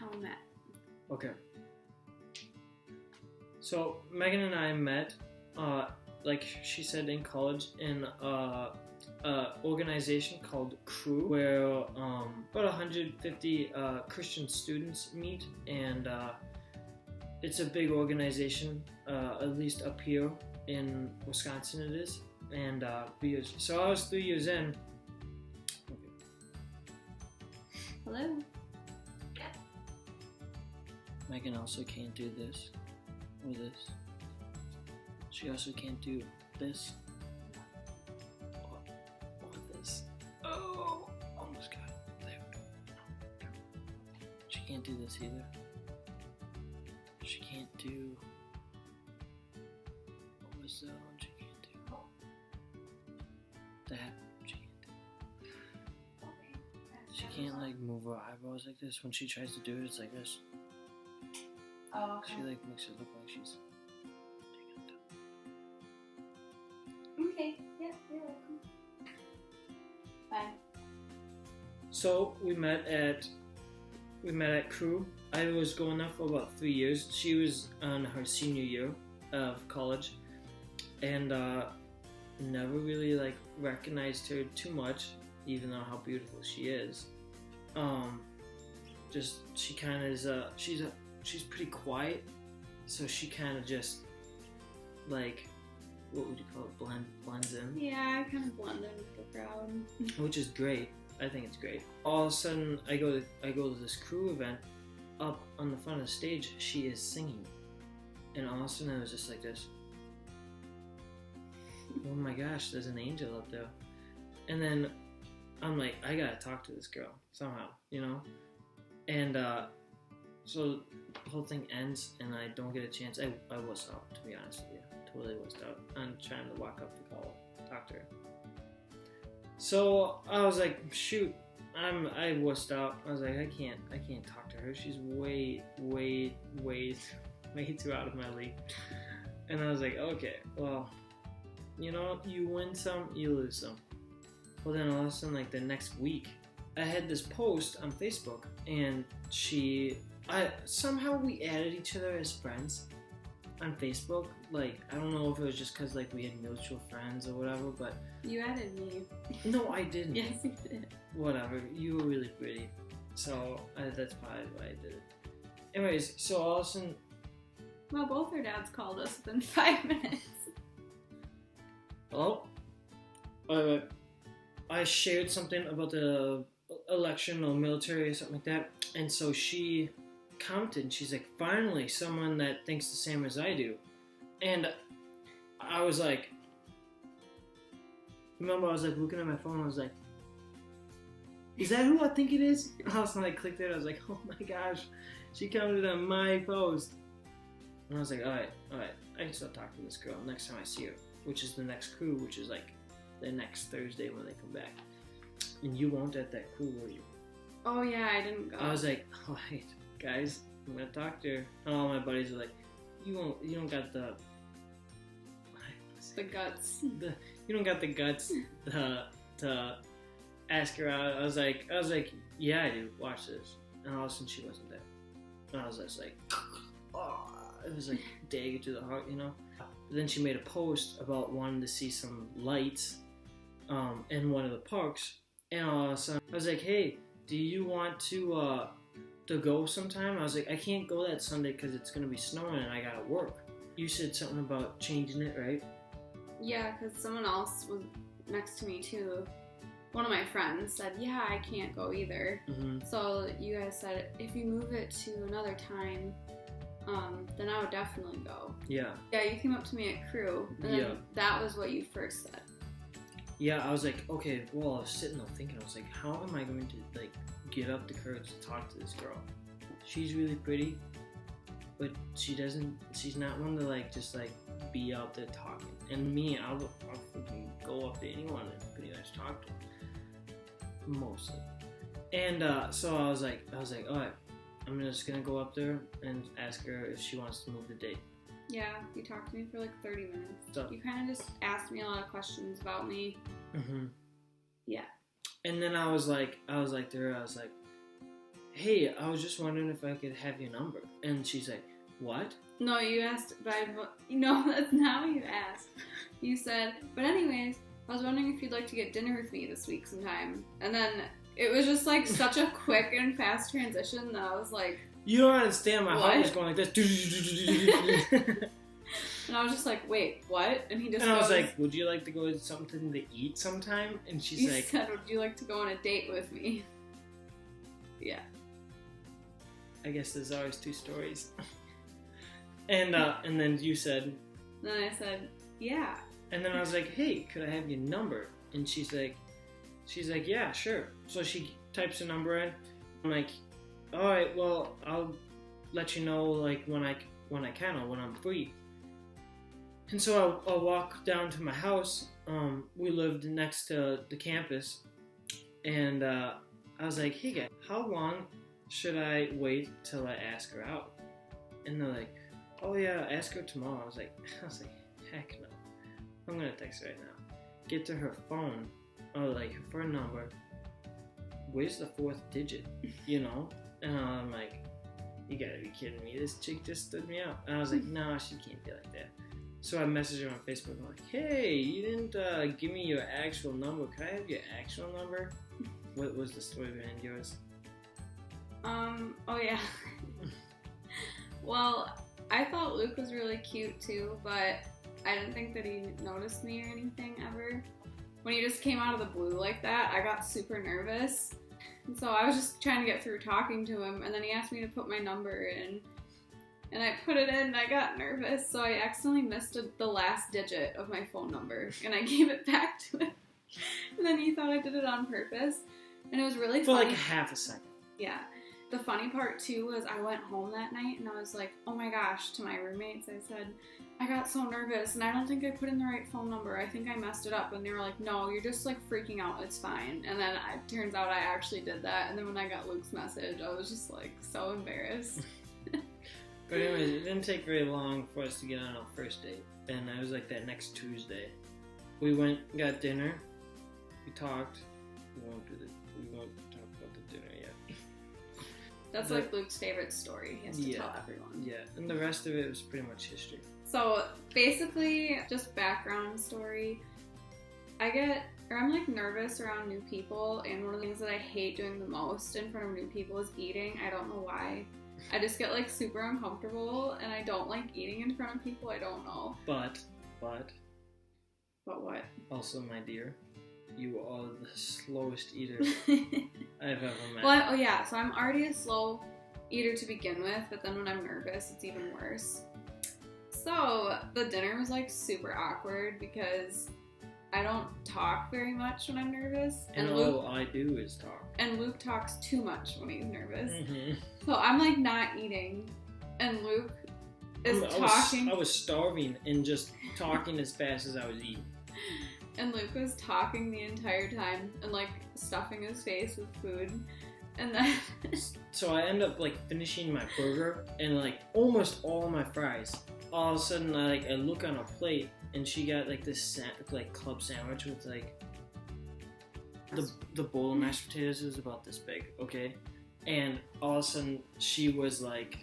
how we met. Okay. So Megan and I met, like she said, in college in a organization called Crew, where about 150 Christian students meet, and it's a big organization, at least up here in Wisconsin it is, and so I was 3 years in. Hello. Megan also can't do this or this. She also can't do this or this. Oh, almost got it. There we go. She can't do this either. She can't do. What was that one she can't do? That she can't do. She can't like move her eyebrows like this. When she tries to do it, it's like this. Oh, okay. She like makes it look like she's. Okay, yeah, you're welcome. Bye. So we met at Crew. I was going there for about 3 years. She was on her senior year of college, and never really like recognized her too much, even though how beautiful she is. Just she kind of is. She's pretty quiet, so she kind of just like, what would you call it? Blends in. Yeah, I kind of blend in with the crowd. Which is great. I think it's great. All of a sudden, I go to this Crew event. Up on the front of the stage, she is singing, and all of a sudden, I was just like this. Oh my gosh, there's an angel up there. And then I'm like, I gotta talk to this girl somehow, you know. And so the whole thing ends, and I don't get a chance. I was out, to be honest with you. Totally was out. I'm trying to walk up to talk to her. So I was like, shoot, I wussed out. I was like, I can't talk to her. She's way too out of my league. And I was like, okay, well, you know, you win some, you lose some. Well, then all of a sudden, like the next week, I had this post on Facebook, and somehow we added each other as friends on Facebook. Like, I don't know if it was just because like we had mutual friends or whatever, but You added me. no, I didn't. Yes, you did. Whatever, you were really pretty, so that's probably why I did it. Anyways, so all of a sudden, Well, both our dads called us within 5 minutes. hello, I shared something about the election or military or something like that, and so she commented, and she's like, finally someone that thinks the same as I do. And I was like, remember, I was like looking at my phone, I was like, is that who I think it is? And all of a sudden I clicked it, I was like, oh my gosh, she commented on my post. And I was like, alright, I can still talk to this girl next time I see her, which is the next Crew, which is like the next Thursday when they come back. And you weren't at that Crew, were you? Oh yeah, I didn't go. I was like, alright, guys, I'm gonna talk to her. And all my buddies were like, you don't got the guts. You don't got the guts to ask her out. I was like, yeah, I do. Watch this. And all of a sudden, she wasn't there. And I was just like, oh, it was like dagger to the heart, you know. But then she made a post about wanting to see some lights in one of the parks, and all of a sudden, I was like, hey, do you want to go sometime? I was like, I can't go that Sunday because it's gonna be snowing and I gotta work. You said something about changing it, right? Yeah, because someone else was next to me too. One of my friends said, yeah, I can't go either. Mm-hmm. So you guys said, if you move it to another time, then I would definitely go. Yeah. Yeah, you came up to me at Crew, and then that was what you first said. Yeah, I was like, okay, well, I was sitting there thinking, I was like, how am I going to, like, get up the courage to talk to this girl? She's really pretty, but she's not one to, like, just, like, be out there talking. And me, I'll freaking go up to anyone and pretty much talk to them. Mostly. And, so I was like, alright, I'm just gonna go up there and ask her if she wants to move the date. Yeah, you talked to me for like 30 minutes. So, you kind of just asked me a lot of questions about me. Mm-hmm. Yeah. And then I was like to her, I was like, hey, I was just wondering if I could have your number. And she's like, what? No, you asked, no, that's not what you asked. You said, but anyways, I was wondering if you'd like to get dinner with me this week sometime. And then it was just like such a quick and fast transition that I was like, you don't understand, my heart what? was going like this. And I was just like, wait, what? And he just And I was goes, like, would you like to go to something to eat sometime? And she's you like, said, would you like to go on a date with me? Yeah. I guess there's always two stories. And then you said, Then I said, yeah. and then I was like, hey, could I have your number? And she's like, yeah, sure. So she types her number in. I'm like, all right, well, I'll let you know like when I can or when I'm free. And so I'll walk down to my house. We lived next to the campus, and I was like, hey guys, how long should I wait till I ask her out? And they're like, oh yeah, ask her tomorrow. I was like, heck no. I'm gonna text her right now. Get to her phone, or like her phone number. Where's the fourth digit? You know? And I'm like, you gotta be kidding me. This chick just stood me out. And I was like, no, she can't be like that. So I messaged her on Facebook. I'm like, hey, you didn't give me your actual number. Can I have your actual number? What was the story behind yours? Oh yeah. Well, I thought Luke was really cute too, but I didn't think that he noticed me or anything ever. When he just came out of the blue like that, I got super nervous. And so I was just trying to get through talking to him, and then he asked me to put my number in. And I put it in, and I got nervous, so I accidentally missed the last digit of my phone number, and I gave it back to him. And then he thought I did it on purpose, and it was really For funny. like half a second. Yeah. The funny part, too, was I went home that night, and I was like, oh my gosh, to my roommates, I said, I got so nervous, and I don't think I put in the right phone number. I think I messed it up. And they were like, no, you're just, like, freaking out. It's fine. And then it turns out I actually did that. And then when I got Luke's message, I was just, like, so embarrassed. But anyways, it didn't take very long for us to get on our first date. And it was like that next Tuesday. We went, got dinner. We talked. We won't talk about the dinner yet. That's like Luke's favorite story. He has to tell everyone. Yeah, and the rest of it was pretty much history. So basically, just background story. I'm like nervous around new people, and one of the things that I hate doing the most in front of new people is eating. I don't know why. I just get like super uncomfortable, and I don't like eating in front of people. I don't know. But what? Also, my dear, you are the slowest eater I've ever met. Well, so I'm already a slow eater to begin with, but then when I'm nervous, it's even worse. So the dinner was like super awkward because I don't talk very much when I'm nervous. And all I do is talk. And Luke talks too much when he's nervous. Mm-hmm. So I'm like not eating, and Luke is talking. I was starving and just talking as fast as I was eating. And Luke was talking the entire time and like stuffing his face with food. And then so I end up like finishing my burger and like almost all my fries. All of a sudden I look on her plate and she got like this like club sandwich with like the bowl of mashed potatoes is about this big, okay? And all of a sudden she was like,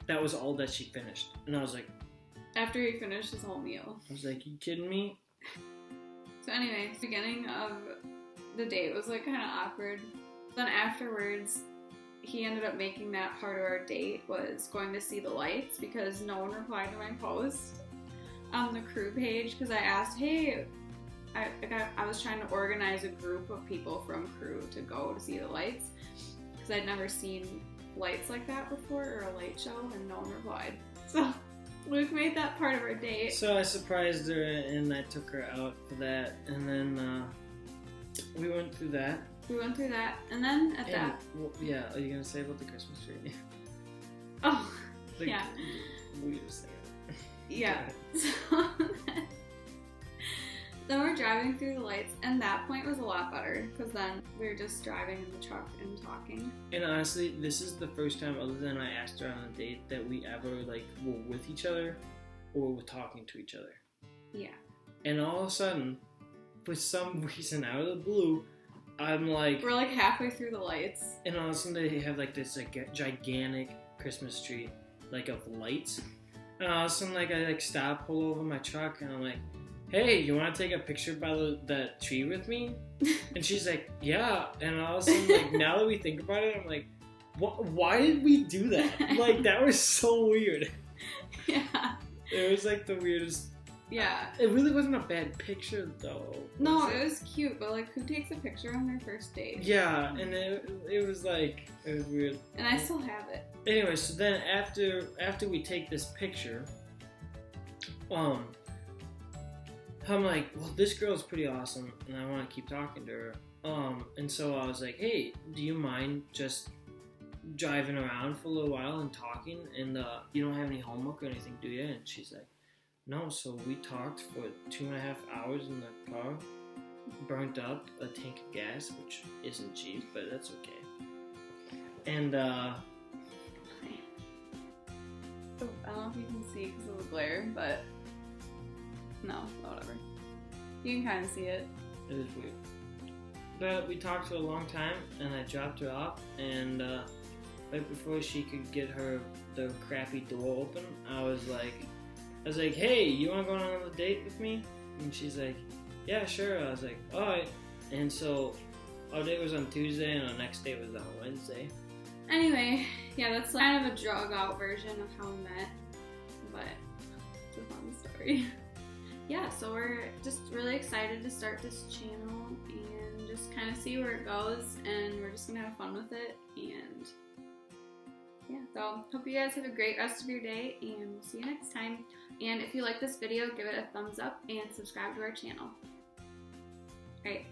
that was all that she finished. And I was like, after he finished his whole meal, I was like, you kidding me? So anyway, the beginning of the date was like kind of awkward. Then afterwards, he ended up making that part of our date was going to see the lights because no one replied to my post on the crew page because I asked, hey, I was trying to organize a group of people from crew to go to see the lights because I'd never seen lights like that before or a light show, and no one replied. So Luke made that part of our date. So I surprised her and I took her out for that, and then we went through that. And then well, yeah, are you gonna say about the Christmas tree? Oh, yeah. We just say it. Yeah. So then we're driving through the lights, and that point was a lot better because then we were just driving in the truck and talking. And honestly, this is the first time, other than I asked her on a date, that we ever like were with each other or were talking to each other. Yeah. And all of a sudden, for some reason, out of the blue, I'm like, we're like halfway through the lights. and all of a sudden they have like this like gigantic Christmas tree, like of lights. And all of a sudden like I like stop, pull over my truck, and I'm like, hey, you want to take a picture by the tree with me? And she's like, yeah. And all of a sudden, like, now that we think about it, I'm like, why did we do that? Like, that was so weird. Yeah. It was like the weirdest. Yeah. It really wasn't a bad picture though. No, it was cute, but like, who takes a picture on their first date? Yeah, and it was like, it was weird. And I still have it. Anyway, so then after we take this picture, I'm like, well, this girl's pretty awesome, and I want to keep talking to her. And so I was like, hey, do you mind just driving around for a little while and talking? And you don't have any homework or anything, do you? And she's like, no. So we talked for 2.5 hours in the car, burnt up a tank of gas, which isn't cheap, but that's okay. And I don't know if you can see because of the glare, but no, whatever. You can kind of see it. it was weird. But we talked for a long time, and I dropped her off, and right before she could get the crappy door open, I was like, hey, you want to go on another date with me? And she's like, yeah, sure. I was like, all right. And so our date was on Tuesday, and our next date was on Wednesday. Anyway, yeah, that's kind of a drug out version of how we met, but it's a fun story. Yeah, so we're just really excited to start this channel and just kind of see where it goes, and we're just gonna have fun with it. And yeah, so hope you guys have a great rest of your day, and we'll see you next time. And if you like this video, give it a thumbs up and subscribe to our channel. Alright.